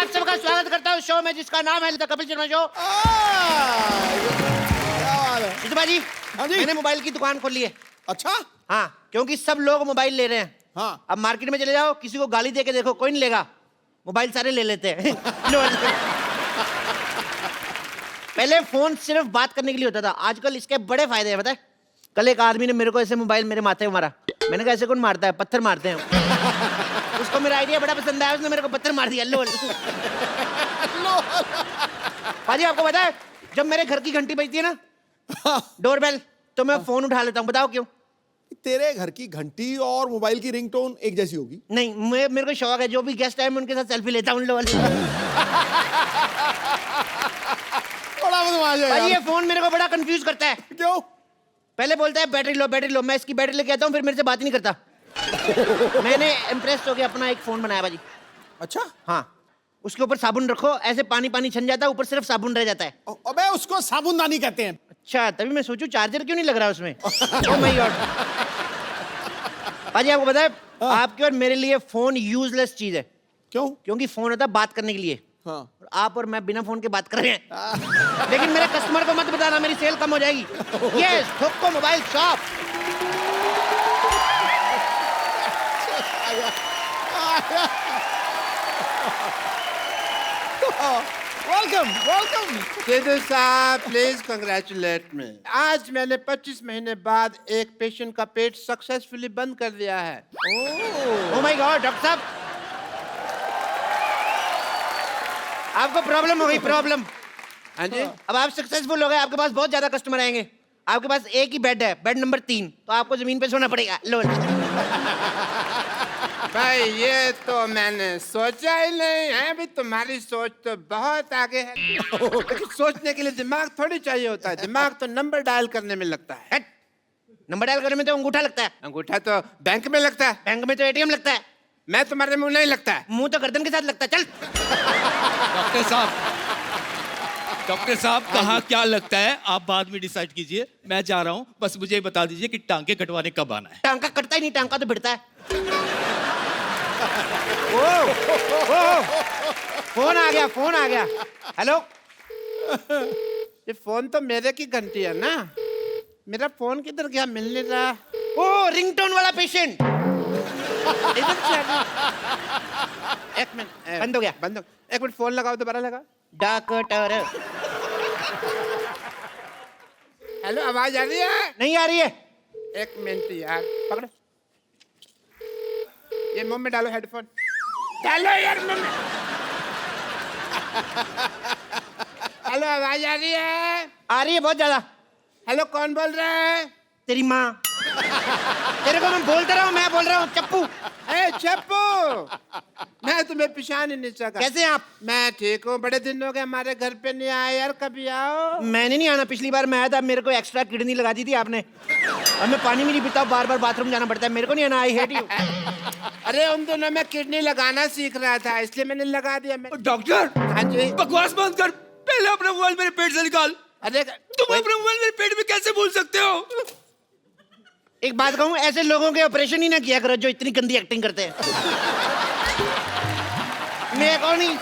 आप सबका स्वागत करता हूँ शो में जिसका नाम है द कपिल शर्मा शो। जितू जी, हाँ जी। मैंने मोबाइल की दुकान खोली है। अच्छा। हाँ, क्योंकि सब लोग मोबाइल ले रहे हैं। हाँ। अब मार्केट में चले जाओ, किसी को गाली दे के देखो, कोई नहीं लेगा, मोबाइल सारे ले लेते हैं। पहले फोन सिर्फ बात करने के लिए होता था, आजकल इसके बड़े फायदे हैं, पता है? कल एक आदमी ने मेरे को ऐसे मोबाइल मेरे माथे में मारा। मैंने कहा ऐसे कौन मारता है, पत्थर मारते हैं। उसको मेरा आइडिया बड़ा पसंद आया, उसने मेरे को पत्थर मार दिया। लो पाजी, आपको पता है जब मेरे घर की घंटी बजती है ना, डोरबेल, तो मैं फोन उठा लेता हूँ। बताओ क्यों? तेरे घर की घंटी और मोबाइल की रिंगटोन एक जैसी होगी? नहीं, मेरे को शौक है, जो भी गेस्ट आए मैं उनके साथ सेल्फी लेता हूँ। बड़ा बदमाश है भाई, यार। ये फोन मेरे को बड़ा कंफ्यूज करता है। क्यों? पहले बोलता है बैटरी लो बैटरी लो, मैं इसकी बैटरी लेके आता हूँ, फिर मेरे से बात ही नहीं करता। मैंने इम्प्रेस होकर अपना एक फोन बनाया भाजी। अच्छा। हाँ, उसके ऊपर साबुन रखो, ऐसे पानी पानी छन जाता है, ऊपर सिर्फ साबुन रह जाता है। अबे उसको साबुनदानी कहते हैं। अच्छा, तभी मैं सोचूं चार्जर क्यों नहीं लग रहा उसमें। Oh my God. भाजी, आपको पता है आपके और मेरे लिए फोन यूजलेस चीज है। क्यों? क्योंकि फोन होता है बात करने के लिए। हाँ। और आप और मैं बिना फोन के बात कर रहे हैं। लेकिन मेरे कस्टमर को मत बताना, मेरी सेल कम हो जाएगी। यस, ठोको mobile shop. Welcome welcome. Sidhu साहब, प्लीज कंग्रेचुलेट मी। आज मैंने 25 महीने बाद एक पेशेंट का पेट सक्सेसफुली बंद कर दिया है। ओह माय गॉड, डॉक्टर साहब, आपको प्रॉब्लम हो गई, प्रॉब्लम। हाँ जी। अब आप सक्सेसफुल हो गए, आपके पास बहुत ज्यादा कस्टमर आएंगे। आपके पास एक ही बेड है, बेड नंबर 3, तो आपको जमीन पे सोना पड़ेगा। लो। भाई, ये तो मैंने सोचा ही नहीं है। भी तुम्हारी सोच तो बहुत आगे है। लेकिन सोचने के लिए दिमाग थोड़ी चाहिए होता है। दिमाग तो नंबर डायल करने में लगता है। हट। नंबर डायल करने में तो अंगूठा लगता है, अंगूठा तो बैंक में लगता है। बैंक में तो एटीएम लगता है, मैं तुम्हारे मुंह नहीं लगता है। मुंह तो गर्दन के साथ लगता है। चल। डॉक्टर साहब कहाँ क्या लगता है आप बाद में डिसाइड कीजिए, मैं जा रहा हूँ। बस मुझे ये बता दीजिए कि टांके कटवाने कब आना है। टांका कटता ही नहीं, टांका तो भिड़ता है। ओ, फोन आ गया, फोन आ गया। हेलो। ये फोन तो मेरे की घंटी है ना। मेरा फोन किधर गया, मिल नहीं रहा। ओ, रिंगटोन वाला पेशेंट। इधर से आ गया। एक मिनट, बंद हो गया। बंद हो। एक मिनट, फोन लगाओ, दोबारा लगाओ। डॉक्टर। हेलो, आवाज आ रही है? नहीं आ रही है। एक मिनट यार, पकड़ो। ये मुंह में डालो, हेडफोन डालो यार मुंह में। हेलो, आवाज आ रही है? आ रही है बहुत ज्यादा। हेलो, कौन बोल रहा है? तेरी माँ। तेरे को मैं बोलता रहा हूँ, मैं बोल रहा हूँ चप्पू। ए चप्पू, मैं तुम्हें पहचान ही नहीं सका। कैसे हैं आप? मैं ठीक हूँ। बड़े दिन हो गए हमारे घर पे नहीं आए यार, कभी आओ। मैंने नहीं आना, पिछली बार मैं आया था, मेरे को एक्स्ट्रा किडनी लगा दी थी आपने। और मैं पानी में नहीं पीता, बार बार बाथरूम जाना पड़ता है, मेरे को नहीं आना। I hate you. अरे उन दोनों में किडनी लगाना सीख रहा था, इसलिए मैंने लगा दिया। मैं डॉक्टर, हाँ जी। बकवास बंद कर, पहले अपना मोबाइल मेरे पेट से निकाल। अरे तुम अपना मोबाइल मेरे पेट में कैसे भूल सकते हो? एक बात कहूँ, ऐसे लोगों के ऑपरेशन ही ना किया करो जो इतनी गंदी एक्टिंग करते हैं। मैं कौन नहीं।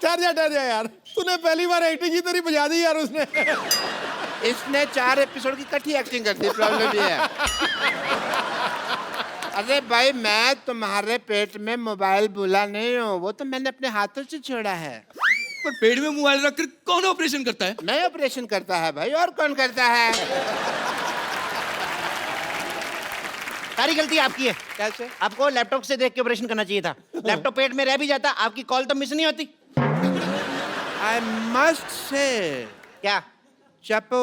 ठहर जा यार, तूने पहली बार एक्टिंग की तेरी बजा दी यार उसने। इसने 4 एपिसोड की इकट्ठी एक्टिंग कर दी। प्रॉब्लम ये है। अरे भाई, मैं तुम्हारे पेट में मोबाइल भूला नहीं हूँ, वो तो मैंने अपने हाथों से छोड़ा है। पर पेट में मोबाइल रखकर कौन ऑपरेशन करता है? मैं ऑपरेशन करता है भाई, और कौन करता है? सारी गलती आपकी है। कैसे? आपको लैपटॉप से देख के ऑपरेशन करना चाहिए था। लैपटॉप पेट में रह भी जाता, आपकी कॉल तो मिस नहीं होती। I must say. क्या? चप्पू,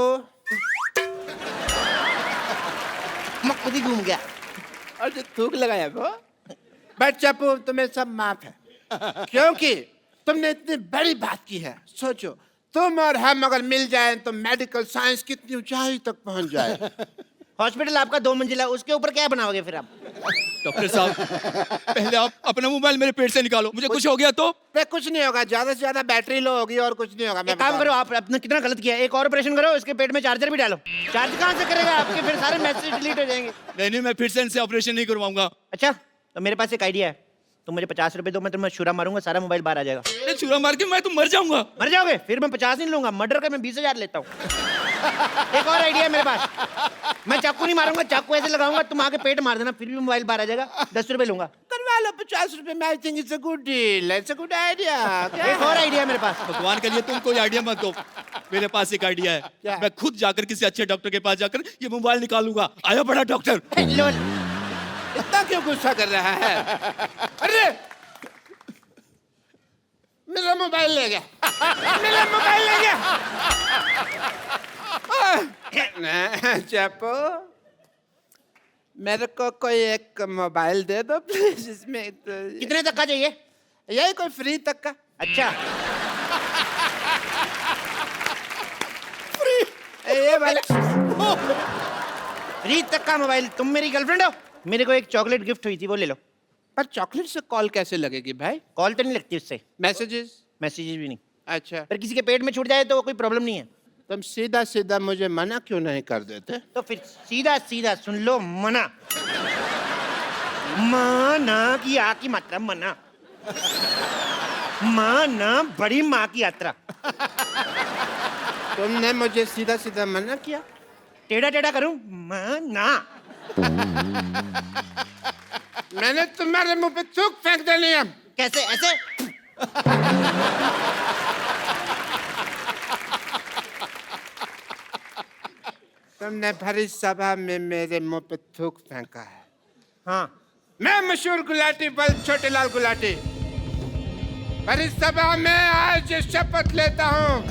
मैं खुद ही घूम गया। और जो थूक लगाया वो। बट चप्पू, तुम्हें सब माफ है, क्योंकि तुमने इतनी बड़ी बात की है। सोचो, तुम और हम अगर मिल जाएं तो मेडिकल साइंस कितनी ऊंचाई तक पहुंच जाए। हॉस्पिटल आपका 2 मंजिला, उसके ऊपर क्या बनाओगे फिर आप? डॉक्टर साहब पहले आप अपना मोबाइल मेरे पेट से निकालो, मुझे कुछ हो गया तो? बे कुछ नहीं होगा, ज्यादा से ज्यादा बैटरी लो होगी और कुछ नहीं होगा। मैं एक काम करो, आप अपने कितना गलत किया, एक और ऑपरेशन करो, इसके पेट में चार्जर भी डालो। चार्ज कहाँ से करेगा, आपके फिर सारे मैसेज डिलीट हो जाएंगे। नहीं, मैं फिर से इनसे ऑपरेशन नहीं करवाऊंगा। अच्छा, तो मेरे पास एक आइडिया है, तुम मुझे 50 रुपए दो, मैं तुम्हें छुरा मारूंगा, सारा मोबाइल बाहर आ जाएगा। अरे छुरा मार के मैं तो मर जाऊंगा। मर जाओगे? फिर मैं 50 नहीं लूंगा, मर्डर का मैं 20,000 लेता हूँ। एक और आइडिया है मेरे पास, मैं चाकू नहीं मारूंगा, चाकू ऐसे लगाऊंगा, तुम आके पेट मार देना, फिर भी मोबाइल बाहर आ जाएगा। 10 रुपए लूंगा। करवा लो 50 रुपए में। I think it's a good deal, it's a good idea. एक और आइडिया है मेरे पास। भगवान के लिए तुम कोई आइडिया मत दो, मेरे पास एक आइडिया क्या? है। मैं खुद जाकर किसी अच्छे डॉक्टर के पास जाकर ये मोबाइल निकालूंगा। आया बड़ा डॉक्टर। लो, इतना क्यों गुस्सा कर रहा है? अरे मेरा मोबाइल ले गया, मेरा मोबाइल ले गया। चैपो, मेरे को कोई एक मोबाइल दे दो प्लीज। इसमें तो कितने तक का चाहिए? यही कोई फ्री तक का। अच्छा, ये वाला फ्री तक का मोबाइल। तुम मेरी गर्लफ्रेंड हो, मेरे को एक चॉकलेट गिफ्ट हुई थी, वो ले लो। पर चॉकलेट से कॉल कैसे लगेगी भाई? कॉल तो नहीं लगती उससे, मैसेजेस? मैसेजेस भी नहीं। अच्छा, पर किसी के पेट में छूट जाए तो कोई प्रॉब्लम नहीं है। तुम सीधा सीधा मुझे मना क्यों नहीं कर देते? तो फिर सीधा सीधा सुन लो, मना। माना की आ की मात्रा मना, माना बड़ी माँ की यात्रा। तुमने मुझे सीधा सीधा मना किया? टेढ़ा टेढ़ा करूं? माना। मैंने तुम्हारे मुंह पे थूक फेंक देनी है। कैसे? ऐसे? तुमने भरी सभा में मेरे मुंह पे थूक फेंका है। हाँ, मैं मशहूर गुलाटी बल छोटे लाल गुलाटी भरी सभा में आज शपथ लेता हूँ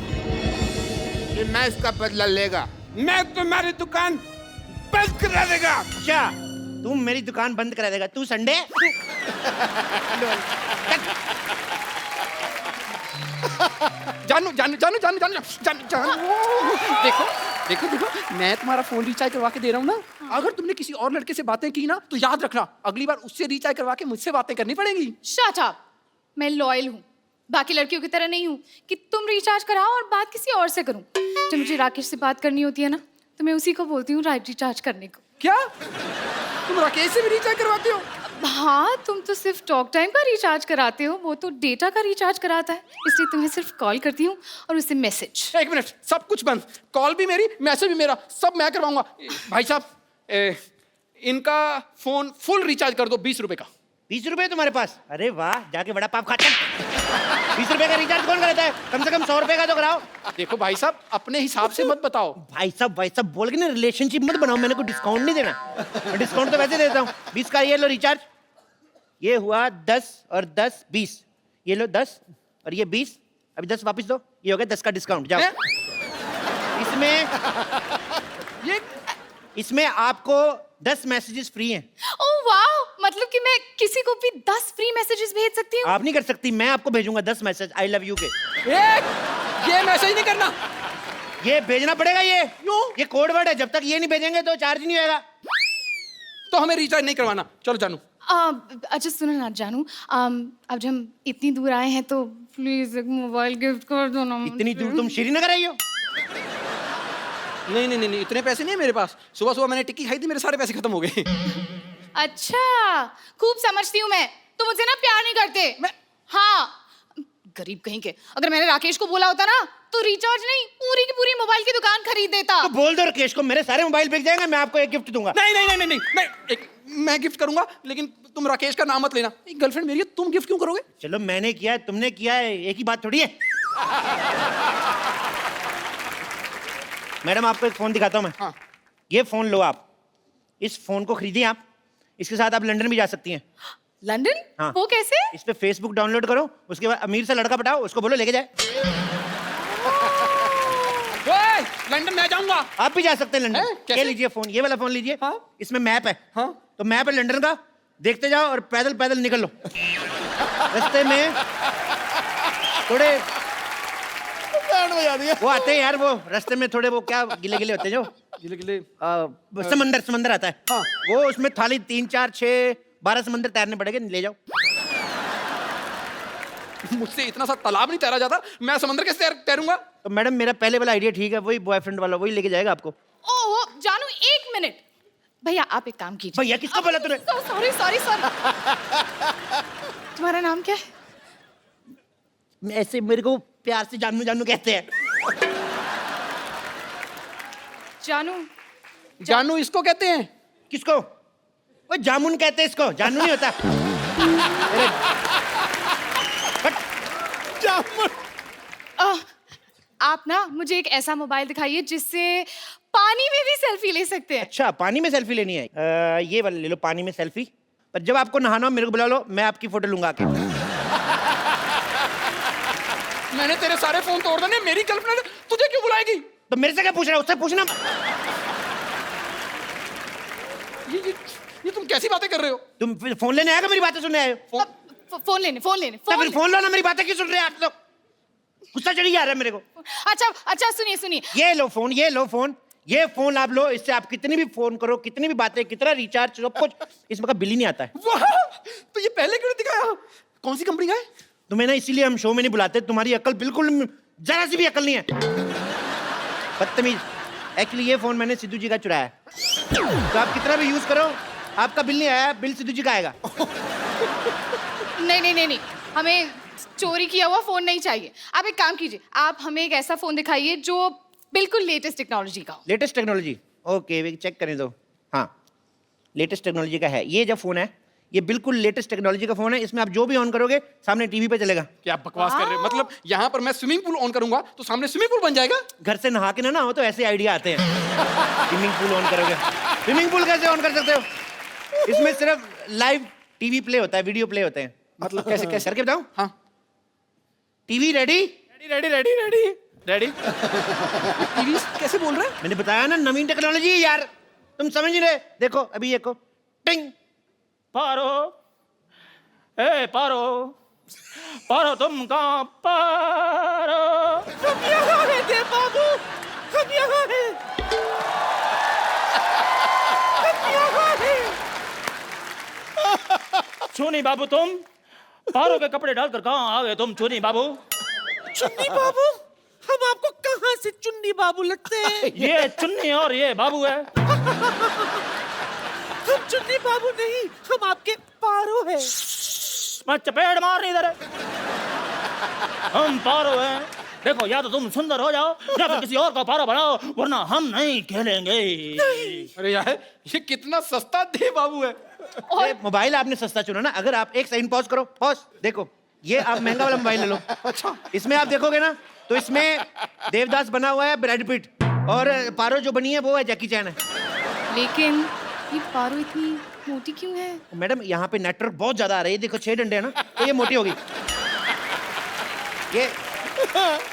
कि मैं इसका बदला लेगा। मैं तुम्हारी दुकान बंद करा देगा। अच्छा, तू मेरी दुकान बंद करा देगा? तू संडे? जानू जानू जानू जानू जानू जानू जानू देखो देखो देखो, मैं तुम्हारा फोन रिचार्ज करवा के दे रहा हूँ ना। अगर तुमने किसी और लड़के से बातें की ना तो याद रखना, अगली बार उससे रिचार्ज करवा के मुझसे बातें करनी पड़ेगी। Shut up. मैं लॉयल हूँ, बाकी लड़कियों की तरह नहीं हूँ कि तुम रिचार्ज कराओ और बात किसी और से करूँ। जब मुझे राकेश से बात करनी होती है ना, तो मैं उसी को बोलती हूँ रिचार्ज करने को। क्या तुम राकेश से भी रिचार्ज करवाते हो? हाँ, तुम तो सिर्फ टॉक टाइम का रिचार्ज कराते हो, वो तो डेटा का रिचार्ज कराता है। इसलिए तुम्हें सिर्फ कॉल करती हूँ और उससे मैसेज। एक मिनट, सब कुछ बंद। कॉल भी मेरी, मैसेज भी मेरा, सब मैं करवाऊंगा। भाई साहब, इनका फोन फुल रिचार्ज कर दो 20 रुपए का। 20 रुपए तुम्हारे पास? अरे वाह, जाके बड़ा पाप खाता। 20 रुपए का रिचार्ज कौन करता है? कम से कम 100 रुपए का तो कराओ। देखो भाई साहब, अपने हिसाब से मत बताओ। भाई साहब बोल के ना रिलेशनशिप मत बनाओ, मैंने कोई डिस्काउंट नहीं देना। मैं डिस्काउंट तो वैसे देता हूँ। 20 का ये लो रिचार्ज, ये हुआ 10 और 10 20, ये लो 10 और ये 20, अभी 10 वापस दो, ये हो गया 10 का डिस्काउंट। जाओ। इसमें आपको 10 मैसेजेस फ्री हैं। ओह वाह, मतलब कि मैं किसी को भी 10 फ्री मैसेजेस भेज सकती हूँ? आप नहीं कर सकती, मैं आपको भेजूंगा 10 मैसेज आई लव यू के। ये मैसेज नहीं करना, ये भेजना पड़ेगा। ये क्यों? ये कोड वर्ड है, जब तक ये नहीं भेजेंगे तो चार्ज नहीं होगा। तो हमें रिचार्ज नहीं करवाना। चलो जानू। अच्छा सुनो ना जानू, अब जब हम इतनी दूर आए हैं तो प्लीज एक मोबाइल गिफ्ट कर दो ना। इतनी दूर तुम श्रीनगर आई हो? नहीं नहीं नहीं, इतने पैसे नहीं है मेरे पास। सुबह सुबह मैंने टिक्की खाई थी, मेरे सारे पैसे खत्म हो गए। अच्छा, खूब समझती हूँ मैं, तुम मुझसे ना प्यार नहीं करते। हाँ, गरीब कहीं के। अगर मैंने राकेश को बोला होता ना तो रिचार्ज नहीं, पूरी की पूरी मोबाइल की दुकान खरीद देता। तो बोल दो राकेश को, मेरे सारे मोबाइल बिक जाएंगे, मैं आपको एक गिफ्ट दूंगा। नहीं नहीं नहीं नहीं नहीं, मैं गिफ्ट करूंगा, लेकिन तुम राकेश का नाम मत लेना। एक गर्लफ्रेंड मेरी है, तुम गिफ्ट क्यों करोगे? चलो, मैंने किया है, तुमने किया है, एक ही बात थोड़ी है। मैडम, आपको एक फोन दिखाता हूं मैं। हाँ। ये फोन लो आप, इस फोन को खरीदिए आप, इसके साथ आप लंदन भी जा सकती हैं। लंदन? हाँ। वो कैसे? इस पे फेसबुक डाउनलोड करो, उसके बाद अमीर से लड़का पटाओ, उसको बोलो लेके जाए। ओए, लंदन मैं जाऊंगा। आप भी जा सकते हैं हैं? लंदन। कैसे? ये लीजिए फोन, ये वाला फोन लीजिए। हाँ। इसमें मैप है। हाँ। तो मैप है लंदन का, देखते जाओ और पैदल पैदल निकल लो। रास्ते में थोड़े बैंड बजा दिया। वो आते हैं यार, वो रास्ते में थोड़े वो क्या गिले गिले होते हैं जो गिले गिले समंदर आता है। हाँ। वो उसमें थाली 3 4 6 12 समंदर तैरने पड़ेंगे, ले जाओ। मुझसे इतना सा तालाब नहीं तैरा जाता, मैं समंदर कैसे तैरूंगा? तो मैडम मेरा पहले वाला आइडिया ठीक है, वही बॉयफ्रेंड वाला वही लेके जाएगा आपको। ओह जानू, एक मिनट भैया, आप एक काम कीजिए। भैया किसको बोला तूने? Sorry sorry sorry. तुम्हारा नाम क्या है? ऐसे मेरे को प्यार से जानू जानू कहते हैं। जानू। जानू इसको कहते हैं? किसको? वो जामुन कहते हैं इसको, जानू नहीं होता। जामुन। आप ना मुझे एक ऐसा मोबाइल दिखाइए जिससे पानी में भी सेल्फी ले सकते हैं। अच्छा, पानी में सेल्फी लेनी है? ये वाला ले लो, पानी में सेल्फी। पर जब आपको नहाना हो मेरे को बुला लो, मैं आपकी फोटो लूंगा आके। मैंने तेरे सारे फोन तोड़ देने, मेरी गर्लफ्रेंड तुझे क्यों बुलाएगी? तो मेरे से क्या पूछ रहा है, उससे पूछना। ये तुम कैसी बातें कर रहे हो? तुम फिर फोन लेने आएगा, मेरी बातें सुनने आए हो? फोन लेने तो फिर फोन लो ना, मेरी बातें क्यों सुन रहे हैं आप लोग? गुस्सा चढ़ी जा रहा है मेरे को। अच्छा अच्छा, सुनिए सुनिए। ये लो फोन, ये लो फोन, ये फोन आप लो, इससे आप कितनी भी फोन करो, कितनी भी बातें, कितना रिचार्ज, सब कुछ, इसमें का बिल ही नहीं आता है। वाह, तो ये पहले क्यों नहीं दिखाया? कौन सी कंपनी का है? तुम्हें ना इसीलिए हम शो में नहीं बुलाते, तुम्हारी अकल बिल्कुल जरा सी भी अकल नहीं है, बदतमीज। एक्चुअली ये फोन मैंने सिद्धू जी का चुराया है, तो आप कितना भी यूज करो आपका बिल नहीं आया, बिल सिद्धू जी का आएगा। नहीं नहीं नहीं नहीं, हमें चोरी किया हुआ फोन नहीं चाहिए। आप एक काम कीजिए, आप हमें एक ऐसा फोन दिखाइए जो बिल्कुल लेटेस्ट टेक्नोलॉजी का हो। Latest technology? ओके, वे चेक करने दो। हाँ, लेटेस्ट टेक्नोलॉजी का है ये जो फोन है, ये बिल्कुल लेटेस्ट टेक्नोलॉजी का फोन है। इसमें आप जो भी ऑन करोगे सामने टीवी पे चलेगा। क्या बकवास कर रहे हो? मतलब यहाँ पर मैं स्विमिंग पूल ऑन करूंगा तो सामने स्विमिंग पूल बन जाएगा? घर से नहा के ना हो तो ऐसे आइडिया आते हैं। स्विमिंग पूल ऑन करोगे, स्विमिंग पूल कैसे ऑन कर सकते हो? इसमें सिर्फ लाइव टीवी प्ले होता है, वीडियो प्ले होते हैं। मतलब कैसे कैसे करके बताऊं? हाँ। TV ready ready ready ready ready. TV कैसे बोल रहे हैं? मैंने बताया ना, नवीन टेक्नोलॉजी है यार, तुम समझ नहीं रहे। देखो अभी ये को टिंग, पारो, ए पारो, पारो तुम कहाँ? पारो, हम यहाँ हैं देव बाबू, हम यहाँ हैं, हम यहाँ हैं। चुन्नी बाबू तुम, पारो के कपड़े डालकर कहाँ आ गए तुम चुन्नी बाबू? चुन्नी बाबू? हम आपको कहाँ से चुन्नी बाबू लगते हैं? ये चुन्नी और ये बाबू है। हम चुन्नी बाबू नहीं, हम आपके पारो हैं। मैं चपेट मार नहीं दे रहे, हम पारो हैं। देखो, या तो तुम सुंदर हो जाओ या फिर किसी और का पारो बनाओ, वरना हम नहीं खेलेंगे। अरे यार, ये कितना सस्ता देव बाबू है। ये मोबाइल आपने सस्ता चुना ना। अगर आप एक सेकंड पॉज करो, पॉज, देखो ये आप महंगा वाला मोबाइल ले लो। अच्छा, इसमें आप देखोगे ना तो इसमें देवदास बना हुआ है ब्रैड पिट, और पारो जो बनी है वो है जैकी चैन है। लेकिन ये पारो इतनी मोटी क्यों है? मैडम यहाँ पे नेटवर्क बहुत ज्यादा आ रही है, देखो 6 डंडे है ना, तो ये मोटी होगी ये।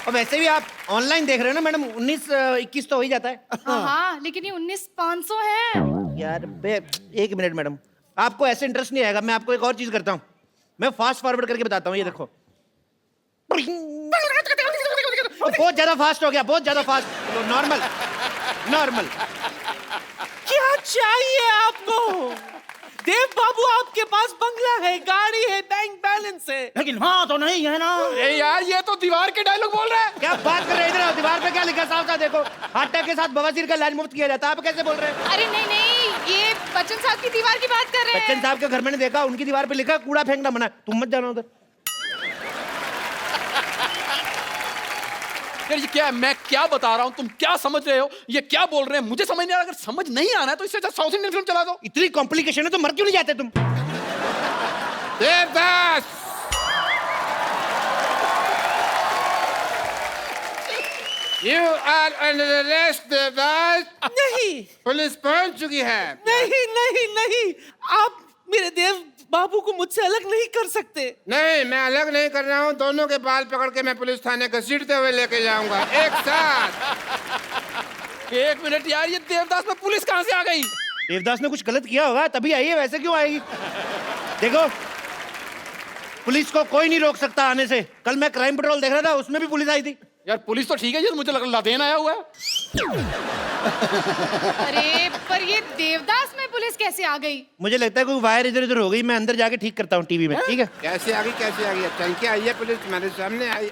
और वैसे भी आप ऑनलाइन देख रहे हो ना मैडम, 19-21 तो हो ही जाता है। हाँ, लेकिन ये 19,500 है। यार एक मिनट मैडम, आपको ऐसे इंटरेस्ट नहीं आएगा। मैं आपको एक और चीज करता हूँ, मैं फास्ट फॉरवर्ड करके बताता हूँ। ये देखो, बहुत ज्यादा फास्ट हो गया, बहुत ज्यादा फास्ट। Normal normal. क्या चाहिए आपको? देव बाबू, आपके पास बंगला है, गाड़ी है, बैंक बैलेंस है, लेकिन हाँ तो नहीं है ना। अरे यार, ये तो दीवार के डायलॉग बोल रहा है। क्या बात कर रहे हैं? इधर दीवार पे क्या लिखा है? साफ साफ देखो, हार्ट अटैक के साथ बवासीर का इलाज मुफ्त किया जाता है। आप कैसे बोल रहे हैं? अरे नहीं नहीं, ये बच्चन साहब की दीवार की बात कर रहे बच्चन हैं। साहब के घर मैंने देखा, उनकी दीवार पे लिखा कूड़ा फेंकना मना, तुम मत जाना उधर। यार ये क्या है? मैं क्या बता रहा हूँ, तुम क्या समझ रहे हो? ये क्या बोल रहे हैं मुझे समझ नहीं आ रहा। अगर समझ नहीं आना है तो इससे अच्छा साउथ इंडियन फिल्म चला दो। इतनी कॉम्प्लिकेशन है तो मर क्यों नहीं जाते तुम? Devdas, you are under arrest, Devdas. नहीं पुलिस पहुंच चुकी है। नहीं नहीं नहीं, आप मेरे देव बाबू को मुझसे अलग नहीं कर सकते। नहीं, मैं अलग नहीं कर रहा हूँ। दोनों के बाल पकड़ के मैं पुलिस थाने घसीटते हुए लेके जाऊंगा एक साथ। एक मिनट यार, ये देवदास में पुलिस कहाँ से आ गई? देवदास ने कुछ गलत किया होगा तभी आई है, वैसे क्यों आएगी? देखो, पुलिस को कोई नहीं रोक सकता आने से। कल मैं क्राइम पेट्रोल देख रहा था, उसमें भी पुलिस आई थी। यार पुलिस तो ठीक है, ये तो मुझे लग लादेन आया हुआ है। अरे पर ये देवदास में पुलिस कैसे आ गई? मुझे लगता है कोई वायर इधर उधर हो गई, मैं अंदर जाके ठीक करता हूँ टीवी में, ठीक है? कैसे आ गई? चल के आई है पुलिस तुम्हारे सामने आई।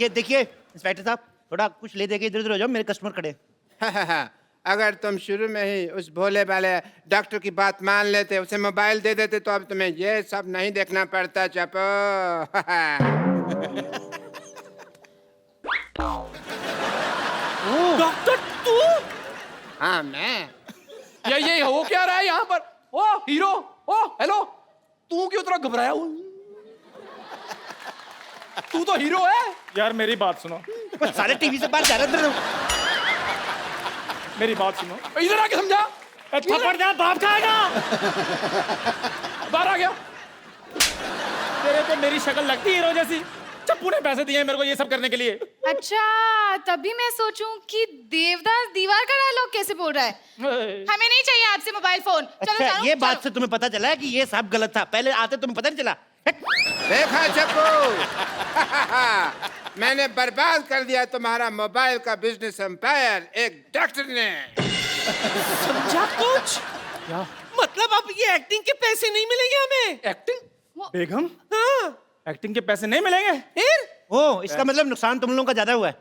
ये देखिए इंस्पेक्टर साहब, थोड़ा कुछ ले दे के इधर उधर हो जाओ, मेरे कस्टमर खड़े हैं। अगर तुम शुरू में ही उस भोले वाले डॉक्टर की बात मान लेते, उसे मोबाइल दे देते, तो अब तुम्हें ये सब नहीं देखना पड़ता। चपो। डॉक्टर तू? हाँ मैं। ये हो क्या रहा है यहाँ पर? ओ हीरो, ओ हेलो, तू क्यों इतना घबराया हुआ? तू तो हीरो है। यार मेरी बात सुनो, सारे टीवी से बाहर जा रहे हैं। मेरी बात सुनो, इधर आके समझा। थप्पड़ जा बाप खाएगा। बाहर आ गया। तेरे को मेरी शक्ल लगती है हीरो जैसी। चप्पू ने पैसे दिए हैं मेरे को ये सब करने के लिए। अच्छा, तभी मैं सोचूं कि देवदास दीवार का डायलॉग कैसे बोल रहा है। हमें नहीं चाहिए आपसे मोबाइल फोन। चलो अच्छा, चलो, ये चलो। बात से तुम्हें पता चला है कि ये सब गलत था? पहले आते तुम्हें पता नहीं चला? देखा चप्पू। मैंने बर्बाद कर दिया तुम्हारा मोबाइल का बिजनेस एम्पायर एक डॉक्टर ने। समझा कुछ? मतलब अब ये एक्टिंग के पैसे नहीं मिलेंगे हमें? एक्टिंग? बेगम, हाँ। एक्टिंग के पैसे नहीं मिलेंगे? फिर? ओ, इसका मतलब नुकसान तुम लोगों का ज्यादा हुआ है।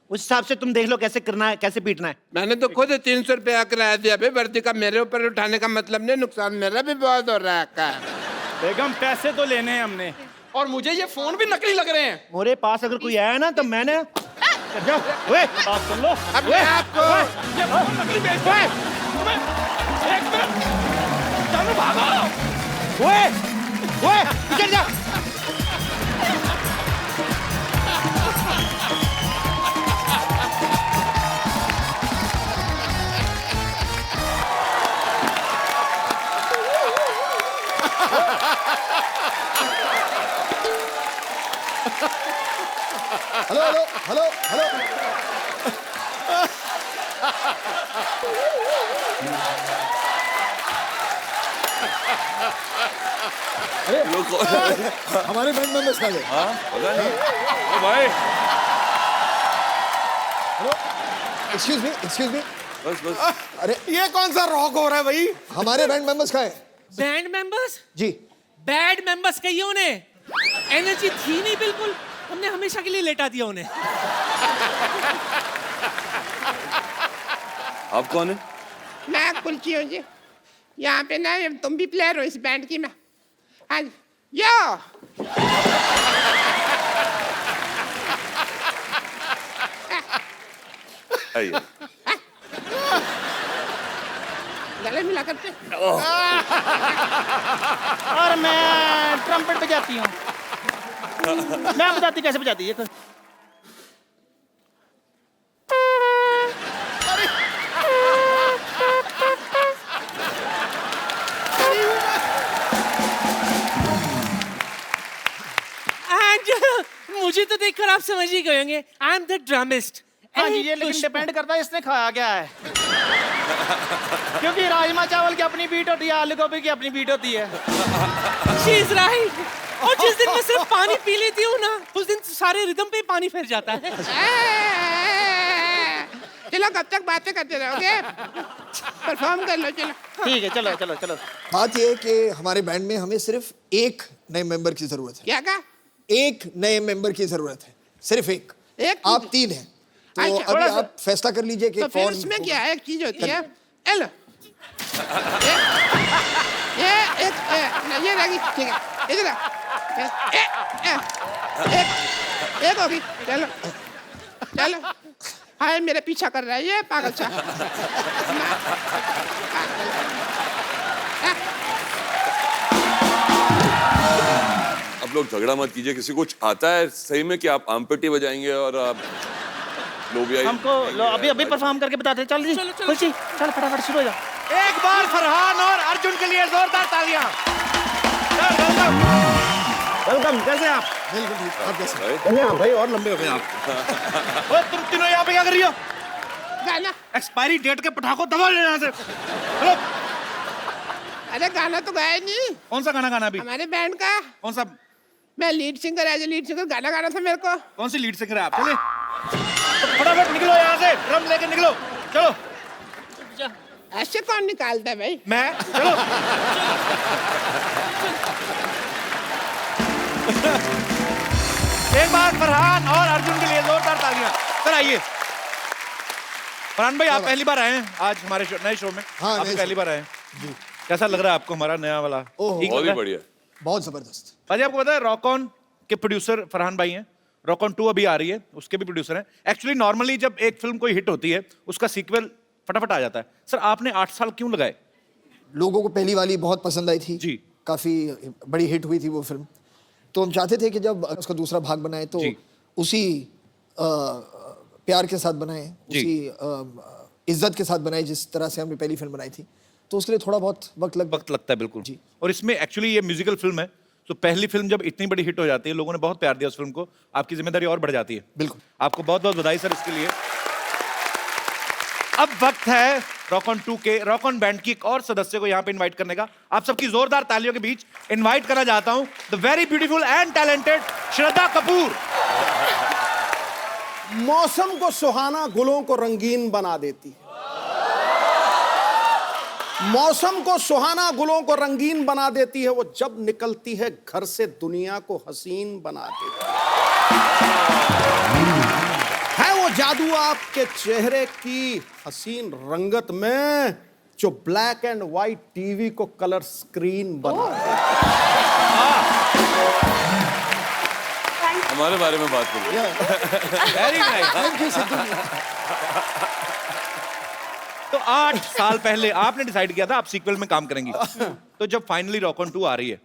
उस हिसाब से तुम देख लो कैसे करना है, कैसे पीटना है। मैंने तो खुद 300 रुपया किराया दिया भाई, वर्दी का मेरे ऊपर उठाने का मतलब नहीं, नुकसान मेरा भी बहुत हो रहा है। बेगम पैसे तो लेने हैं हमने। और मुझे ये फोन भी नकली लग रहे हैं। मेरे पास अगर कोई आया ना तो मैंने जाओ। ओए, बात सुन लो। अब मैं आपको ये फोन नकली बेच रहे हैं। एक मिनट, चलो भागो। ओए, ओए, इधर जा। Hello hello hello hello. हमारे बैंड मेंबर्स आ गए। पता नहीं। ओ भाई, हेलो, एक्सक्यूज मी। बस बस। अरे ये कौन सा रॉक हो रहा है भाई? हमारे बैंड मेंबर्स कहाँ हैं? Band members? जी। बैड मेंबर्स कहिए उन्हें। एनर्जी थी नहीं बिल्कुल, हमने हमेशा के लिए लेटा दिया उन्हें। आप कौन है? मैं कुलची हूँ जी। यहाँ पे ना तुम भी प्लेयर हो इस बैंड की। मैं हाँ यो आइए। गले मिला करते। और मैं ट्रम्पेट बजाती हूँ। मैं बताती कैसे बजाती है। मुझे तो देखकर आप समझ ही गए होंगे, आई एम द ड्रमिस्ट। हाँ जी, ये लेकिन डिपेंड करता है इसने खाया क्या है। क्योंकि राजमा चावल की अपनी बीट होती है, आलू गोभी की अपनी बीट होती है। She is right. और जिस दिन मैं सिर्फ पानी पी लेती हूँ ना, उस दिन सारे रिदम पे पानी फिर जाता है। चलो कब तक बातें करते रहोगे? परफॉर्म कर लो। चलो ठीक है, चलो चलो चलो। बात ये है कि हमारे बैंड में हमें सिर्फ एक नए मेंबर की जरूरत है। क्या कहा? एक नए मेंबर की जरूरत है, सिर्फ एक। एक? आप 3 हैं, तो अच्छा, अभी आप फैसला कर लीजिए कि तो फिर कौन उसमें होगा। क्या है? एक चीज होती है। एलो ये ये रहेगी। ठीक है, इधर एक होगी। चलो चलो। हाय मेरे पीछा कर रहा है ये पागल सा। आप लोग झगड़ा मत कीजिए। किसी को आता है सही में कि आप आमपेटी बजाएंगे और आप लोबिया? हमको अभी अभी परफॉर्म करके बताते हैं। चल जी, खुशी चल फटाफट शुरू हो जा। एक बार फरहान और अर्जुन के लिए जोरदार तालियां। वेलकम। कैसे आप? बिल्कुल ठीक। आप कैसे? भाई, भाई और लंबे हो गए आप। ओए तुम तीनों यहाँ पे क्या कर रही हो? गाना। एक्सपायरी डेट के पटाखों दबा ले यहाँ से। हेलो, अरे गाना तो गाया नहीं। कौन सा गाना गाना अभी? हमारे बैंड का। कौन सा? मैं lead singer, as a lead singer गाना गाना था मेरे को। कौन सी लीड सिंगर है आप? चले तो फटाफट निकलो यहाँ से, ड्रम लेके निकलो, चलो। ऐसे कौन निकालता है भाई? मैं, चलो। एक बार फरहान और अर्जुन के लिए जोरदार तालियां। सर आइए। फरहान भाई, आप पहली बार आए हैं आज हमारे नए शो में। हाँ, आप नए पहली बार आए हैं जी। कैसा लग रहा है आपको हमारा नया वाला? ठीक बहुत लग ही रहा है? बढ़िया। बहुत जबरदस्त। भाजी आपको पता है रॉक ऑन के प्रोड्यूसर फरहान भाई हैं। रॉक ऑन 2 अभी आ रही है, उसके भी प्रोड्यूसर हैं। एक्चुअली नॉर्मली जब एक फिल्म कोई हिट होती है उसका सीक्वल फटाफट आ जाता है। सर आपने 8 साल क्यों लगाए? लोगों को पहली वाली बहुत पसंद आई थी जी। काफी बड़ी हिट हुई थी वो फिल्म, तो हम चाहते थे कि जब उसका दूसरा भाग बनाए तो जी। उसी प्यार के साथ बनाए, जी। उसी इज्जत के साथ बनाए जिस तरह से हमने पहली फिल्म बनाई थी। तो उसके लिए थोड़ा बहुत वक्त लगता है बिल्कुल जी। और इसमें एक्चुअली ये म्यूजिकल फिल्म है, तो पहली फिल्म जब इतनी बड़ी हिट हो जाती है, लोगों ने बहुत प्यार दिया उस फिल्म को, आपकी जिम्मेदारी और बढ़ जाती है। बिल्कुल। आपको बहुत बहुत बधाई सर इसके लिए। अब वक्त है रॉक ऑन 2 के रॉक ऑन बैंड की एक और सदस्य को यहाँ पे इनवाइट करने का। आप सबकी जोरदार तालियों के बीच इनवाइट करना चाहता हूँ the very beautiful and talented Shraddha Kapoor. मौसम को सुहाना, गुलों को रंगीन बना देती है। मौसम को सुहाना, गुलों को रंगीन बना देती है। वो जब निकलती है घर से दुनिया को हसीन बना देती है वो जादू आपके चेहरे की हसीन रंगत में जो ब्लैक एंड व्हाइट टीवी को कलर स्क्रीन बना देती हमारे बारे में बात करिए। Very nice. तो 8 साल पहले आपने डिसाइड किया था आप सीक्वल में काम करेंगी। तो जब फाइनली रॉक ऑन 2 आ रही है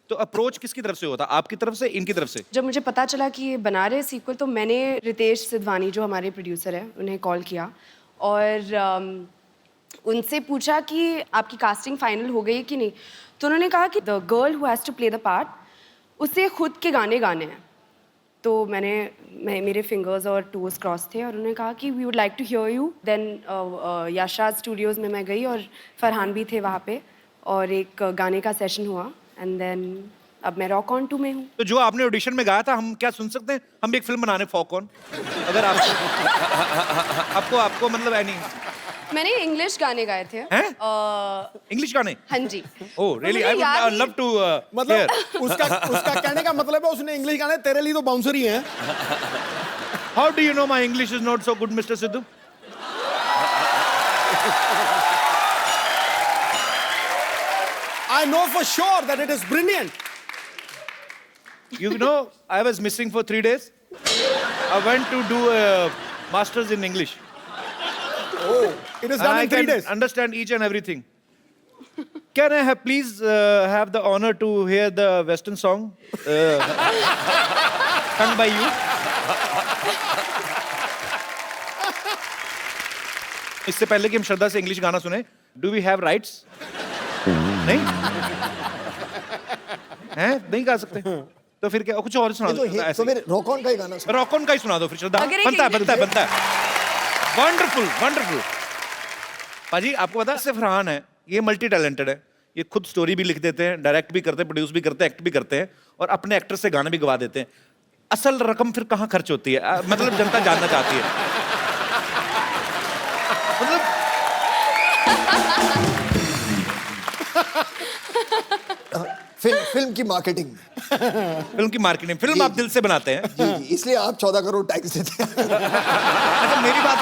तो अप्रोच किसकी तरफ से होता? आपकी तरफ से, इनकी तरफ से? जब मुझे पता चला कि ये बना रहे सीक्वल तो मैंने रितेश सिद्धवानी जो हमारे प्रोड्यूसर हैं उन्हें कॉल किया और उनसे पूछा कि आपकी कास्टिंग फाइनल हो गई कि नहीं। तो उन्होंने कहा कि the girl who has to play the part उसे खुद के गाने गाने हैं। तो मेरे फिंगर्स और टोज क्रॉस थे और उन्होंने कहा कि we would like to hear you. Then Yashraj studios में मैं गई और फरहान भी थे वहाँ पे और एक गाने का सेशन हुआ एंड देन अब मैं रॉक ऑन 2 में हूँ। तो जो आपने ऑडिशन में गाया था हम क्या सुन सकते हैं? हम भी एक फिल्म बनाने फॉक ऑन, अगर आपको मतलब एनी। मैंने इंग्लिश गाने गाए थे। इंग्लिश गाने? हाँ जी। Oh really, I would love to मतलब उसका कहने का मतलब है उसने इंग्लिश गाने, तेरे लिए तो बाउंसर ही हैं। How do you know my English is not so good mister Sidhu? I know for sure that it is brilliant. You know, I was missing for 3 days. I went to do a master's in English. Oh, it is done I in 3 can days. understand each and everything. Can I have please have the honor to hear the Western song sung by you? इससे पहले कि हम श्रद्धा से English गाना सुने, do we have rights? नहीं हैं? नहीं गा सकते तो फिर क्या कुछ और सुना दो। तो फिर रॉक ऑन का ही गाना सुनो। रॉक ऑन का ही सुना दो फिर श्रद्धा। अगर एक बनता है। Wonderful wonderful. पाजी आपको पता है सिर्फ फरहान है, ये मल्टी टैलेंटेड है। ये खुद स्टोरी भी लिख देते हैं, डायरेक्ट भी करते हैं, प्रोड्यूस भी करते हैं, एक्ट भी करते हैं और अपने एक्टर से गाने भी गवा देते हैं। असल रकम फिर कहाँ खर्च होती है? मतलब जनता जानना चाहती है। मतलब फिल्म की मार्केटिंग फिल्म आप दिल से बनाते हैं। जी जी, इसलिए आप 14 करोड़ टैक्स देते हैं। अच्छा मेरी बात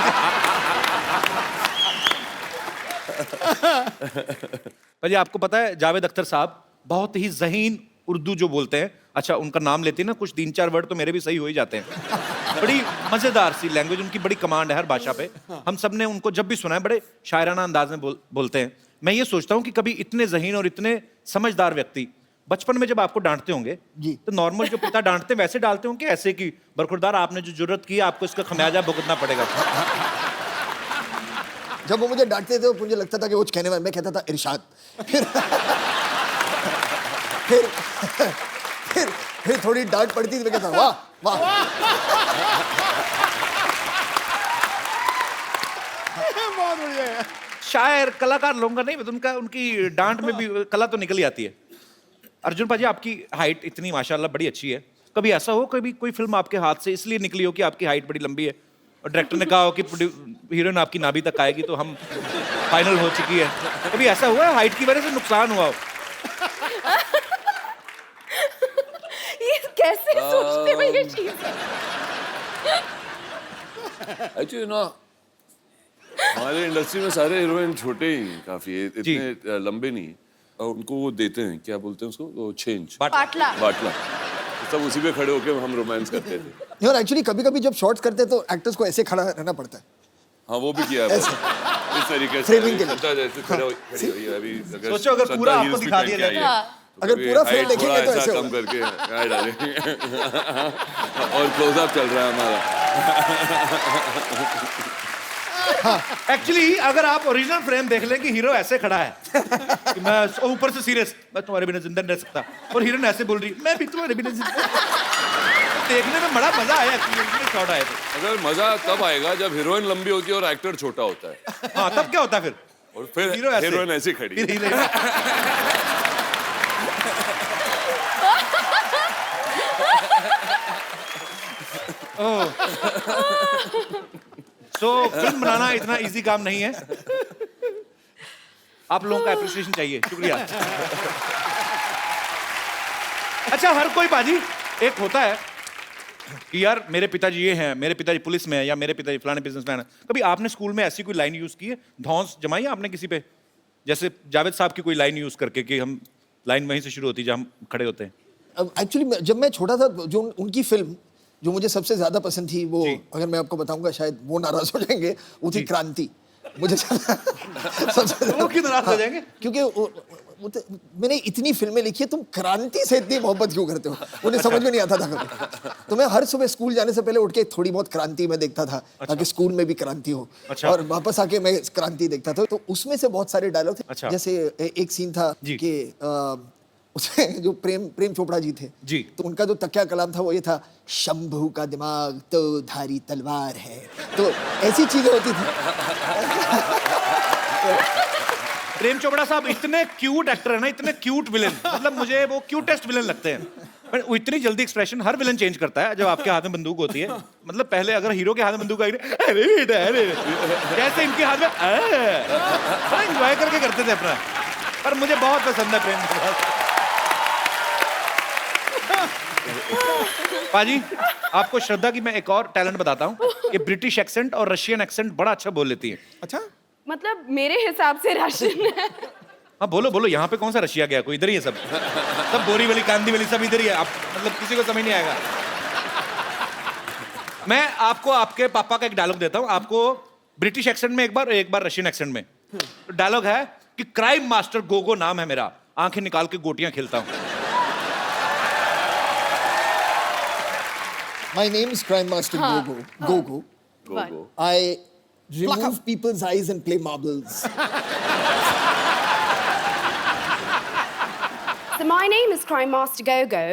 पर आपको पता है जावेद अख्तर साहब बहुत ही ज़हीन उर्दू जो बोलते हैं। अच्छा उनका नाम लेते हैं ना, कुछ 3-4 वर्ड तो मेरे भी सही हो ही जाते हैं। बड़ी मज़ेदार सी लैंग्वेज, उनकी बड़ी कमांड है हर भाषा पे। हम सब ने उनको जब भी सुना है बड़े शायराना अंदाज में बोलते हैं। मैं ये सोचता हूँ कि कभी इतने ज़हीन और इतने समझदार व्यक्ति बचपन में जब आपको डांटते होंगे जी। तो नॉर्मल जो पिता डांटते हैं वैसे डालते होंगे ऐसे कि बरखुरदार आपने जो जुर्रत की आपको इसका खमियाजा भुगतना पड़ेगा। जब वो मुझे डांटते थे तो मुझे लगता था कि वो कुछ कहने वाला, मैं कहता था इरशाद। फिर थोड़ी डांट पड़ती थी, मैं कहता वाह वाह। बहुत बढ़िया है। शायर कलाकार लोगों का नहीं, उनका उनकी डांट में भी कला तो निकल ही आती है। अर्जुन पाजी आपकी हाइट इतनी माशाल्लाह बड़ी अच्छी है, कभी ऐसा हो कभी कोई फिल्म आपके हाथ से इसलिए निकली हो कि आपकी हाइट बड़ी लंबी है और डायरेक्टर ने कहा हो कि हीरोइन आपकी नाभि तक आएगी तो हम फाइनल हो चुकी है, कभी ऐसा हुआ है हाइट की वजह से नुकसान हुआ हो? ये कैसे सोचते हो ये चीज? एक्चुअली ना हमारे इंडस्ट्री में सारे हीरोइन छोटे ही हैं, काफी इतने लंबे नहीं हैं। और उनको वो देते हैं, क्या बोलते हैं उसको, वो चेंज, बाटला। बाटला। सब उसी पे खड़े होके हम रोमांस करते थे। और एक्चुअली कभी-कभी जब शॉट्स करते हैं तो एक्टर्स को ऐसे खड़ा रहना पड़ता है। हाँ वो भी किया है, इस तरीके से Framing के लिए। श्रद्धा जैसे खड़ी हुई है अभी। सोचो अगर पूरा श्रद्धा आपको heels भी दिखा पहन दिया के आई है। जाए। अगर कभी पूरा height frame देखेंगे थोड़ा तो ऐसा ऐसे कम होगा। करके यहाँ डालेंगे और क्लोजअप चल रहा है हमारा। एक्चुअली अगर आप ओरिजिनल फ्रेम देख लें कि हीरो ऐसे खड़ा है कि मैं ऊपर से सीरियस, मैं तुम्हारे बिना जिंदा नहीं रह सकता, और हीरोइन ऐसे बोल रही मैं भी तुम्हारे बिना जिंदा। देखने में बड़ा मजा आया शॉट आए थे। अगर मजा तब आएगा जब हीरोइन लंबी होती है और एक्टर छोटा होता है। हाँ तब क्या होता है फिर? और फिर हीरोइन ऐसी खड़ी सो फिल्म बनाना इतना इजी काम नहीं है, आप लोगों का एप्रिसिएशन चाहिए, शुक्रिया। अच्छा हर कोई बाजी एक होता है कि यार मेरे पिताजी ये हैं, मेरे पिताजी पुलिस में है, या मेरे पिताजी फलाने बिजनेसमैन है। कभी आपने स्कूल में ऐसी कोई लाइन यूज की है, धौंस जमाई है आपने किसी पे, जैसे जावेद साहब की कोई लाइन यूज करके कि हम लाइन वहीं से शुरू होती है जहाँ हम खड़े होते हैं? अब एक्चुअली जब मैं छोटा था, जो उनकी फिल्म जो मुझे सबसे ज्यादा पसंद थी, वो अगर मैं आपको बताऊंगा शायद वो नाराज हो जाएंगे, वो थी क्रांति। मुझे सबसे वो क्यों नाराज हो जाएंगे? क्योंकि मैंने इतनी फिल्में लिखी है, तुम क्रांति से इतनी मोहब्बत क्यों करते हो? उन्हें समझ में नहीं आता था कभी। तो मैं हर सुबह स्कूल जाने से पहले उठ के थोड़ी बहुत क्रांति में देखता था, ताकि स्कूल में भी क्रांति हो। और वापस आके मैं क्रांति देखता था। तो उसमें से बहुत सारे डायलॉग थे। जैसे एक सीन था कि उसमें जो प्रेम चोपड़ा जी थे जी, तो उनका जो तकिया कलाम था वो ये था, शंभू का दिमाग तो धारी तलवार है। तो ऐसी चीजें होती थी। प्रेम चोपड़ा साहब इतने क्यूट एक्टर है ना, इतने क्यूट विलेन, मतलब मुझे वो क्यूटेस्ट विलेन लगते हैं। पर वो इतनी जल्दी एक्सप्रेशन हर विलेन चेंज करता है जब आपके हाथ में बंदूक होती है। मतलब पहले अगर हीरो के हाथ में बंदूक आई, अरे बेटा अरे, जैसे इनके हाथ में बड़ा एंजॉय करके करते थे अपना। पर मुझे बहुत पसंद है प्रेम चोपड़ा। पाजी आपको श्रद्धा की मैं एक और टैलेंट बताता हूँ, ये ब्रिटिश एक्सेंट और रशियन एक्सेंट बड़ा अच्छा बोल लेती है। अच्छा, मतलब मेरे हिसाब से राशन है। हाँ बोलो बोलो, यहाँ पे कौन सा रशिया गया, कोई इधर ही है, सब बोरीवली कांदीवली सब इधर ही है। आप मतलब किसी को समझ नहीं आएगा। मैं आपको आपके पापा का एक डायलॉग देता हूँ, आपको ब्रिटिश एक्सेंट में एक बार रशियन एक्सेंट में। डायलॉग है कि क्राइम मास्टर गोगो नाम है मेरा, आंखें निकाल के गोटियां खेलता हूँ। My name is Crime Master Gogo. Gogo. I remove people's eyes and play marbles. So my name is Crime Master Gogo,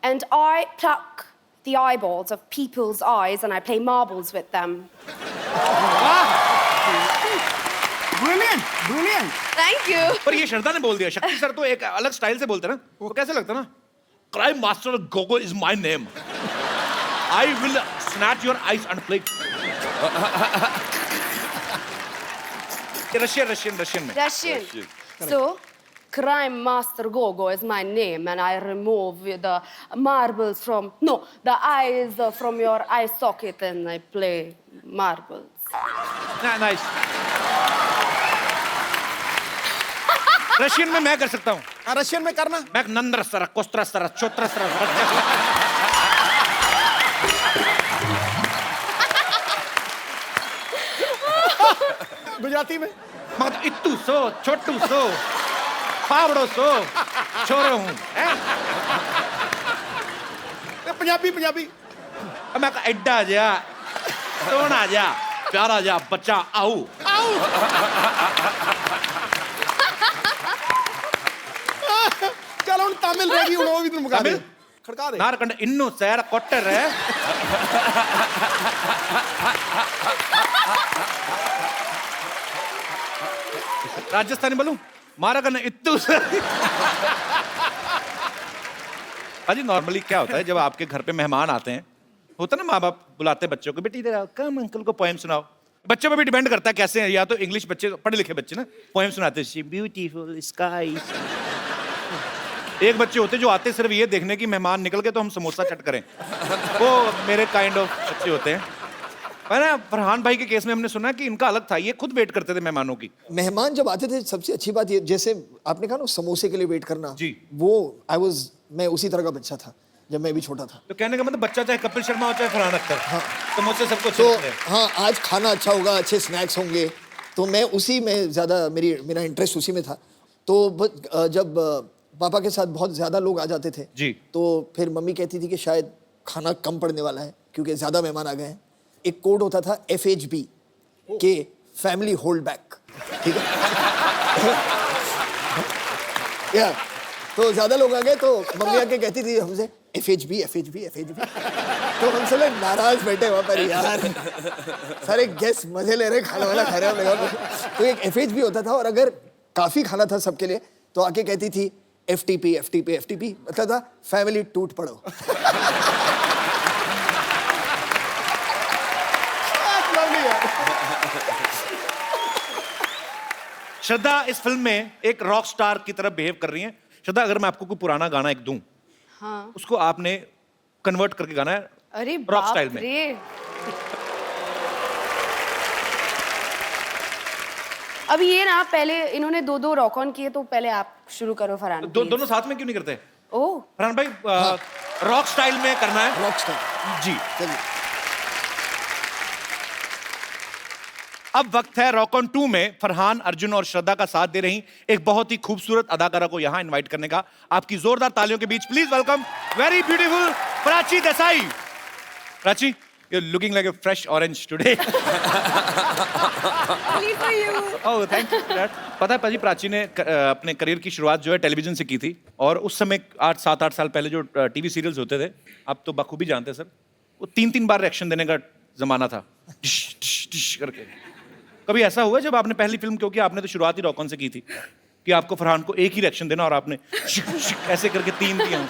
and I pluck the eyeballs of people's eyes and I play marbles with them. Brilliant. Thank you. पर ये श्रद्धा ने बोल दिया, शक्ति sir तो एक अलग style से बोलते ना, वो कैसे लगता ना, crime master Gogo is my name, I will snatch your eyes and play. Russian में. Russian. So, Crime Master Gogo is my name, and I remove the marbles from, no, the eyes from your eye socket, and I play marbles. Nice. Russian में मैं कर सकता हूँ। Russian में करना। मैं Nandra sir, कोस्त्र sir, चोत्र sir. Gujarati में मत इत्तू सो, छोटू सो, फावड़ो सो, छोरो हूँ। पंजाबी मैं एड्डा जा, सोना जा, प्यारा जा, बच्चा आओ। चलो तमिल रहेगी, वो भी तुम मुका दे, खड़का दे। नारकंड इन्नू सैर कोटर है। राजस्थानी बोलूं, मारा करना इत्तू अजी नॉर्मली क्या होता है जब आपके घर पे मेहमान आते हैं, होता है ना माँ बाप बुलाते हैं बच्चों को, बेटी इधर आओ, कम अंकल को पोएम सुनाओ। बच्चों पे भी डिपेंड करता है कैसे हैं, या तो इंग्लिश बच्चे, पढ़े लिखे बच्चे ना पोएम सुनाते हैं, ब्यूटीफुल स्काई। एक बच्चे होते हैं जो आते सिर्फ ये देखने की मेहमान निकल के तो हम समोसा चट करें, वो मेरे काइंड ऑफ बच्चे होते हैं। पर ना फरहान भाई के केस में हमने सुना कि इनका अलग था, ये खुद वेट करते थे मेहमानों की। मेहमान जब आते थे सबसे अच्छी बात ये, जैसे आपने कहा ना समोसे के लिए वेट करना, जी। वो मैं उसी तरह का बच्चा था जब मैं भी छोटा था। तो कहने का मतलब बच्चा चाहे कपिल शर्मा हो चाहे फरहान अख्तर, हाँ। समोसे सबको तो अच्छे लगते हैं। हाँ, आज खाना अच्छा होगा, अच्छे स्नैक्स होंगे, तो मैं उसी में ज़्यादा मेरा इंटरेस्ट उसी में था। तो जब पापा के साथ बहुत ज़्यादा लोग आ जाते थे जी, तो फिर मम्मी कहती थी कि शायद खाना कम पड़ने वाला है क्योंकि ज़्यादा मेहमान आ गए हैं। एक कोड होता था FHB के फैमिली होल्ड बैक, ठीक है। या तो ज़्यादा लोग आ गए तो मम्मी आके कहती थी हमसे FHB। तो हम सब लोग नाराज बैठे वहाँ पर, यार सारे गेस्ट मजे ले रहे, खाना वाला खा रहे हैं। तो एक FHB होता था, और अगर काफ़ी खाना था सबके लिए तो आके कहती थी FTP मतलब था फैमिली टूट पड़ो। श्रद्धा इस फिल्म में एक रॉक स्टार की तरह बिहेव कर रही हैं। श्रद्धा, अगर मैं आपको कोई पुराना गाना एक दूं, हाँ। उसको आपने कन्वर्ट करके गाना है अरे रॉक बाप स्टाइल में। रे। अब ये ना, पहले इन्होंने 2-2 रॉक ऑन किए, तो पहले आप शुरू करो फरहान। दोनों साथ में क्यों नहीं करते? ओह फरहान भाई, रॉक स्टाइल में करना है। रॉक स्टार जी। चलिए। अब वक्त है रॉक ऑन 2 में फरहान, अर्जुन और श्रद्धा का साथ दे रही एक बहुत ही खूबसूरत अदाकारा को यहां इनवाइट करने का। आपकी जोरदार तालियों के बीच please welcome very beautiful Prachi Desai. Prachi, you're looking like a fresh orange today. Oh, thank you for that. पता है पाजी, प्राची ने अपने करियर की शुरुआत जो है टेलीविजन से की थी, और उस समय 7-8 साल पहले जो टीवी सीरियल्स होते थे, आप तो बखूबी जानते हैं सर, वो 3-3 बार रिएक्शन देने का जमाना था, डिश डिश डिश करके। कभी ऐसा हुआ जब आपने पहली फिल्म, क्योंकि आपने तो शुरुआत ही रॉक ऑन से की थी, कि आपको फरहान को एक ही रिएक्शन देना और आपने ऐसे करके 3 दिया?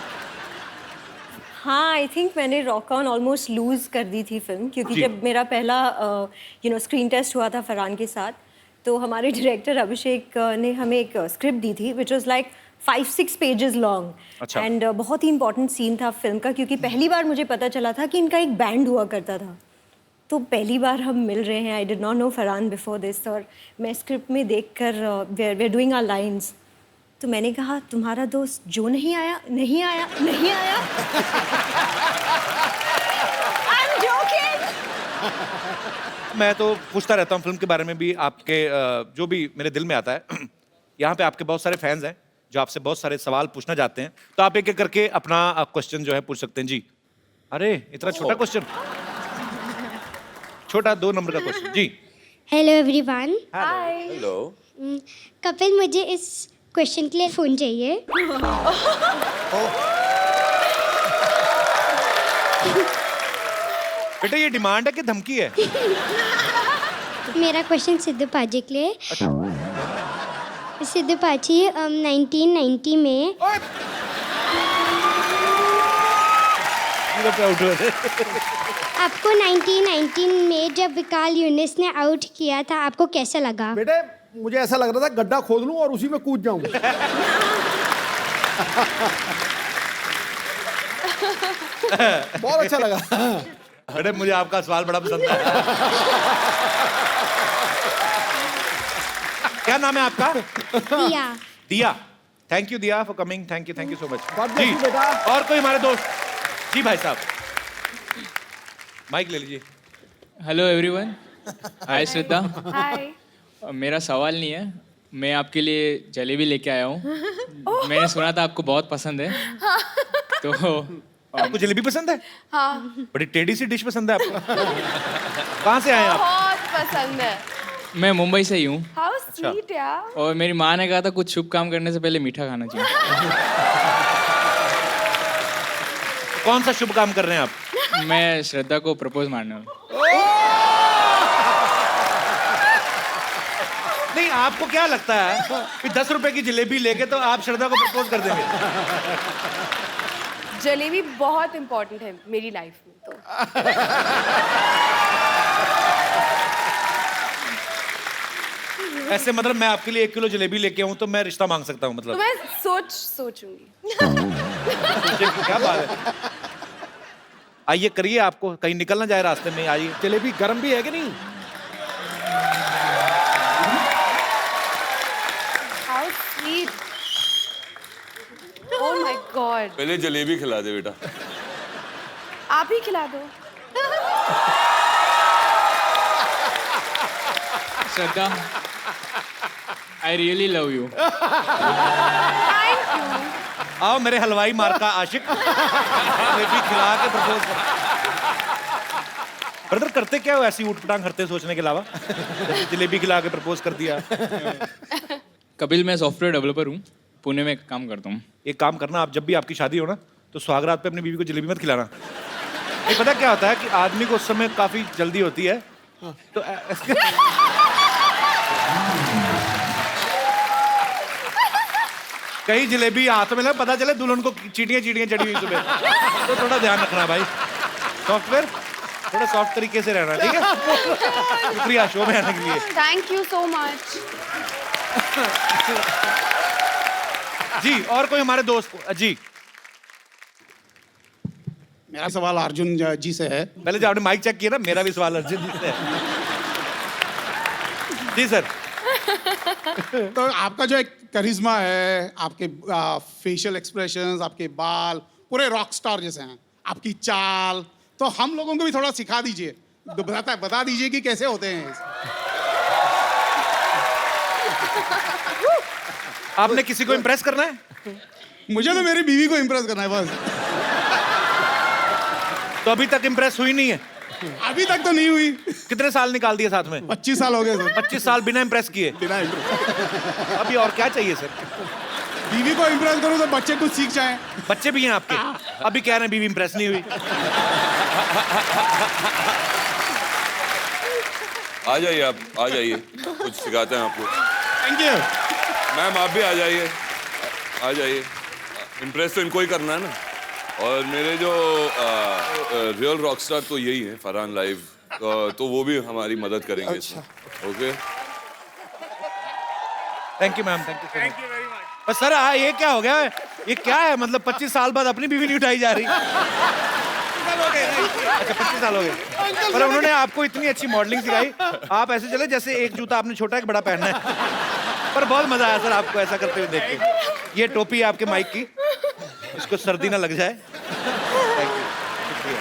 हाँ, आई थिंक मैंने रॉक ऑन ऑलमोस्ट लूज कर दी थी फिल्म, क्योंकि जब मेरा पहला स्क्रीन टेस्ट हुआ था फरहान के साथ, तो हमारे डायरेक्टर अभिषेक ने हमें एक स्क्रिप्ट दी थी which was like 5-6 pages long. अच्छा। एंड बहुत ही इंपॉर्टेंट सीन था फिल्म का, क्योंकि पहली बार मुझे पता चला था कि इनका एक बैंड हुआ करता था। तो पहली बार हम मिल रहे हैं, I did not know Farhan before this, और मैं स्क्रिप्ट में देख कर we are doing our lines, तो मैंने कहा तुम्हारा दोस्त जो नहीं आया। I'm joking. मैं तो पूछता रहता हूँ फिल्म के बारे में भी, आपके जो भी मेरे दिल में आता है। यहाँ पे आपके बहुत सारे फैंस हैं जो आपसे बहुत सारे सवाल पूछना चाहते हैं, तो आप एक एक करके अपना क्वेश्चन जो है पूछ सकते हैं। जी। अरे इतना छोटा क्वेश्चन, छोटा 2 नंबर का क्वेश्चन। जी। Hello everyone. Hi. Hello. Kapil, मुझे इस क्वेश्चन के लिए फोन चाहिए। बेटा ये डिमांड है कि धमकी है? मेरा क्वेश्चन सिद्धू पाजी के लिए। सिद्धू पाजी, 1990 में आपको 1919 में जब विकाल यूनिस ने आउट किया था, आपको कैसा लगा? बेटे मुझे ऐसा लग रहा था गड्ढा खोद लूं और उसी में कूद जाऊं। बहुत अच्छा लगा। बेटे मुझे आपका सवाल बड़ा पसंद है। क्या नाम है आपका? दिया। दिया। थैंक यू दिया for coming, thank you so much. God bless you, बेटा। और कोई हमारे दोस्त? जी भाई साहब, माइक ले लीजिए। Hello everyone. Hi Shraddha. Hi. मेरा सवाल नहीं है, मैं आपके लिए जलेबी लेके आया हूँ। मैंने सुना था आपको बहुत पसंद है। तो आपको जलेबी पसंद है? हाँ। बड़ी टेढ़ी सी डिश पसंद है आपको। कहाँ से आए आप? बहुत पसंद है। मैं मुंबई से ही हूँ। हाउ स्वीट यार। और मेरी माँ ने कहा था कुछ शुभ काम करने से पहले मीठा खाना चाहिए। कौन सा शुभ काम कर रहे हैं आप? मैं श्रद्धा को प्रपोज मारने हूँ। नहीं, आपको क्या लगता है कि 10 रुपए की जलेबी लेके तो आप श्रद्धा को प्रपोज कर देंगे? जलेबी बहुत इम्पोर्टेंट है मेरी लाइफ में तो ऐसे मतलब मैं आपके लिए 1 किलो जलेबी लेके आऊं तो मैं रिश्ता मांग सकता हूं मतलब? तो मैं सोचूंगी। क्या बात है। आइए करिए, आपको कहीं निकल ना जाए रास्ते में। आइए। जलेबी गर्म भी है कि नहीं? How sweet. Oh my God. पहले जलेबी खिला दे बेटा। आप ही खिला दो। श्रद्धा, I really love you. Thank you. आओ मेरे हलवाई मार का आशिक, जलेबी खिला के प्रपोज कर। ब्रदर करते क्या हो ऐसी ऊटपटांग करते सोचने के अलावा? जलेबी खिला के प्रपोज कर दिया। कपिल, मैं सॉफ्टवेयर डेवलपर हूँ, पुणे में काम करता हूँ। एक काम करना, आप जब भी आपकी शादी हो ना तो सुहागरात पे अपनी बीवी को जलेबी मत खिलाना। ये पता क्या होता है कि आदमी को उस समय काफी जल्दी होती है तो कहीं जलेबी हाथ में लगे, पता चले दुल्हन को चीटियां चीटियां चढ़ी हुई सुबह, तो थोड़ा ध्यान रखना भाई। सॉफ्टवेयर थोड़ा सॉफ्ट तरीके से रहना, ठीक है? शुक्रिया शो में आने के लिए। Thank you so much. जी, और कोई हमारे दोस्त जी? मेरा सवाल अर्जुन जी से है। पहले जब आपने माइक चेक किया ना, मेरा भी सवाल अर्जुन जी से है। जी सर। तो आपका जो एक करिश्मा है, आपके फेशियल एक्सप्रेशंस, आपके बाल पूरे रॉक स्टार जैसे हैं, आपकी चाल, तो हम लोगों को भी थोड़ा सिखा दीजिए, बता दीजिए कि कैसे होते हैं। आपने किसी को इम्प्रेस करना है? मुझे तो मेरी बीवी को इम्प्रेस करना है बस। तो अभी तक इम्प्रेस हुई नहीं है? अभी तक तो नहीं हुई। कितने साल निकाल दिए साथ में? 25 साल हो गए सर। 25 साल बिना इम्प्रेस किए? बिना इम्प्रेस। अभी और क्या चाहिए सर? बीवी को इम्प्रेस करूं तो बच्चे कुछ सीख जाएं। बच्चे भी हैं आपके? अभी कह रहे हैं बीवी इम्प्रेस नहीं हुई। आ जाइए आप, आ जाइए, कुछ सिखाते हैं आपको। थैंक यू मैम, आप भी आ जाइए, आ जाइए। इम्प्रेस तो इनको ही करना है ना। और मेरे जो रियल रॉकस्टार तो यही है, फरहान लाइव, तो वो भी हमारी मदद करेंगे इसमें। Okay, thank you ma'am, thank you very much. Sir ये क्या हो गया? ये क्या है? मतलब 25 साल बाद अपनी बीवी नहीं उठाई जा रही? अच्छा 25 साल हो गए, पर उन्होंने आपको इतनी अच्छी मॉडलिंग सिखाई, आप ऐसे चले जैसे एक जूता आपने छोटा एक बड़ा पहनना है। पर बहुत मजा आया सर आपको ऐसा करते हुए देख के। ये टोपी है आपके माइक की, इसको सर्दी ना लग जाए। थैंक यू, शुक्रिया।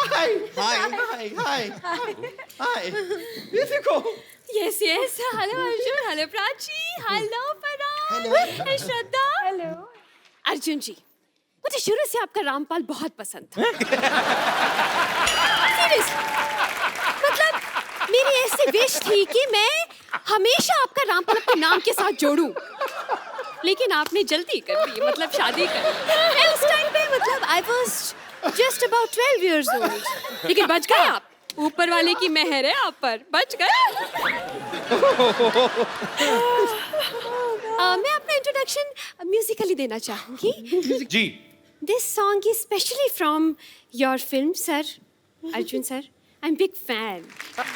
हाय हाय हाय हाय हाय, ये देखो। Yes, yes. Hello, Arjun. Hello, Prachi. Hello, Farhan. Hey, Shraddha. Hello. Arjun जी, मुझे शुरू से आपका रामपाल बहुत पसंद था। Seriously. मतलब मेरी ऐसी विश थी कि मैं हमेशा आपका रामपाल अपने नाम के साथ जोड़ूं। लेकिन आपने जल्दी कर दी, मतलब शादी कर दी। उस टाइम पे मतलब I was just about 12 years old. लेकिन बच गए आप। ऊपर वाले की मेहर है आप पर, बच गए। मैं अपना इंट्रोडक्शन म्यूजिकली देना चाहूंगी। जी। This song is specially from your film sir, Arjun sir. I am big fan.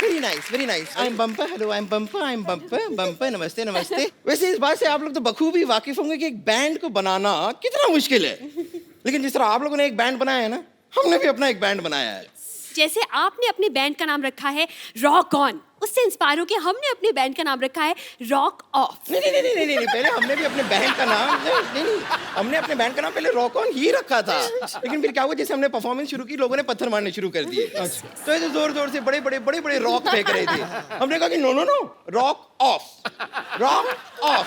Very nice, very nice. I am bumper, hello I am bumper, I am bumper, bumper, नमस्ते नमस्ते। वैसे इस बात से आप लोग तो बखूबी वाकिफ होंगे कि एक बैंड को बनाना कितना मुश्किल है। लेकिन जिस तरह आप लोगों ने एक बैंड बनाया है ना, हमने भी अपना एक बैंड बनाया है। जैसे आपने अपने बैंड का नाम रखा है रॉक ऑन, उससे इंस्पायर होकर हमने अपने बैंड का नाम रखा है रॉक ऑफ। नहीं नहीं नहीं नहीं नहीं, पहले हमने भी अपने बैंड का नाम नहीं, हमने अपने बैंड का नाम पहले रॉक ऑन ही रखा था। लेकिन फिर क्या हुआ, जैसे हमने परफॉर्मेंस शुरू की, लोगों ने पत्थर मारने शुरू कर दिए। तो ऐसे जोर जोर से बड़े बड़े बड़े बड़े रॉक फेंक रहे थे। हमने कहा कि no no no, rock off, rock of.